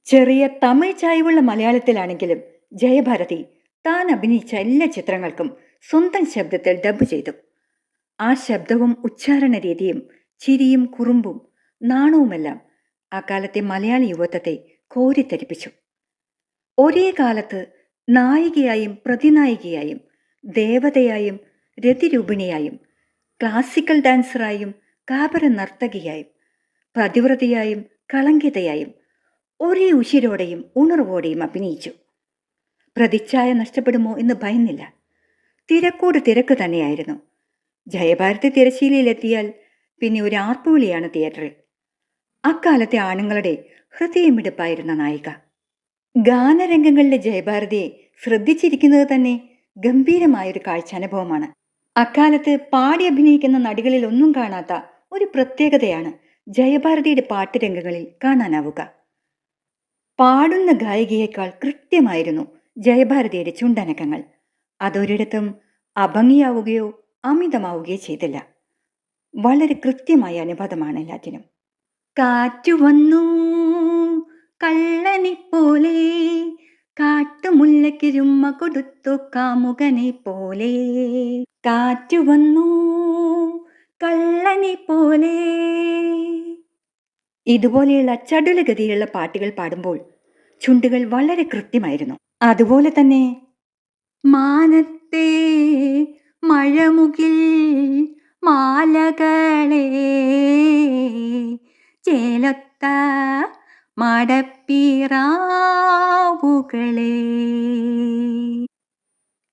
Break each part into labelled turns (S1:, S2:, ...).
S1: ചെറിയ തമിഴ് ചായ്വുള്ള മലയാളത്തിലാണെങ്കിലും ജയഭാരതി താൻ അഭിനയിച്ച എല്ലാ ചിത്രങ്ങൾക്കും സ്വന്തം ശബ്ദത്തിൽ ഡബ് ചെയ്തു. ആ ശബ്ദവും ഉച്ചാരണ രീതിയും ചിരിയും കുറുമ്പും നാണവുമെല്ലാം അക്കാലത്തെ മലയാളി യുവത്വത്തെ കോരിത്തരിപ്പിച്ചു. ഒരേ കാലത്ത് നായികയായും പ്രതിനായികയായും ദേവതയായും രതിരൂപിണിയായും ക്ലാസിക്കൽ ഡാൻസറായും കാബര നർത്തകിയായും പതിവ്രതയായും കളങ്കിതയായും ഒരേ ഉശിരോടെയും ഉണർവോടെയും അഭിനയിച്ചു. പ്രതിച്ഛായ നഷ്ടപ്പെടുമോ എന്ന് ഭയന്നില്ല. തിരക്കോട് തിരക്ക് തന്നെയായിരുന്നു. ജയഭാരതി തിരശ്ശീലയിലെത്തിയാൽ പിന്നെ ഒരു ആർപ്പുവിളിയാണ് തിയേറ്ററിൽ. അക്കാലത്തെ ആണുങ്ങളുടെ ഹൃദയമിടിപ്പായിരുന്ന നായിക. ഗാനരംഗങ്ങളിലെ ജയഭാരതിയെ ശ്രദ്ധിച്ചിരിക്കുന്നത് തന്നെ ഗംഭീരമായൊരു കാഴ്ചാനുഭവമാണ്. അക്കാലത്ത് പാടി അഭിനയിക്കുന്ന നടികളിൽ ഒന്നും കാണാത്ത ഒരു പ്രത്യേകതയാണ് ജയഭാരതിയുടെ പാട്ടുരംഗങ്ങളിൽ കാണാനാവുക. പാടുന്ന ഗായികയേക്കാൾ കൃത്യമായിരുന്നു ജയഭാരതിയുടെ ചുണ്ടനക്കങ്ങൾ. അതൊരിടത്തും അഭംഗിയാവുകയോ അമിതമാവുകയോ ചെയ്തില്ല. വളരെ കൃത്യമായ അനുപാതമാണ് എല്ലാറ്റിനും. കാറ്റു വന്നു കള്ളനെപ്പോലെ, കാട്ടുമുല്ലയ്ക്ക് ചുമ്മ കൊടുത്തു കാമുകനെ പോലെ. കാറ്റു വന്നു കള്ളനെ പോലെ. ഇതുപോലെയുള്ള ചടുലഗതിയിലുള്ള പാട്ടുകൾ പാടുമ്പോൾ ചുണ്ടുകൾ വളരെ കൃത്യമായിരുന്നു. അതുപോലെ തന്നെ മാനത്തെ മഴമുകിൽ മാലകളെ ചേലത്ത മടപ്പിറാവുകളെ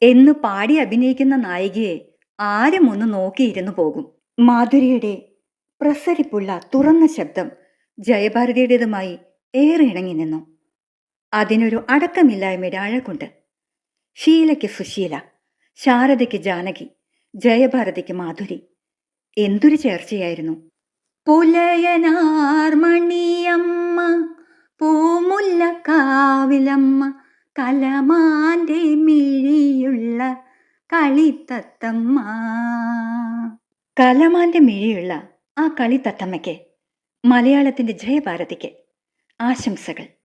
S1: എന്ന് പാടി അഭിനയിക്കുന്ന നായികയെ ആരും ഒന്ന് നോക്കിയിരുന്നു പോകും. മാധുരിയുടെ പ്രസരിപ്പുള്ള തുറന്ന ശബ്ദം ജയഭാരതിയുടേതുമായി ഏറെ ഇണങ്ങി നിന്നു. അതിനൊരു അടക്കമില്ലായ്മയുടെ അഴകുണ്ട്. ഷീലയ്ക്ക് സുശീല, ശാരദയ്ക്ക് ജാനകി, ജയഭാരതിക്ക് മാധുരി. എന്തൊരു ചേർച്ചയായിരുന്നു! പുലയനാർമണിയമ്മ, പൂമുല്ലക്കാവിലമ്മ, കലമാന്റെ മിഴിയുള്ള കളിത്തത്തമ്മ. കലമാന്റെ മിഴിയുള്ള ആ കളിത്തത്തമ്മയ്ക്ക്, മലയാളത്തിന്റെ ജയഭാരതിക്ക് ആശംസകൾ.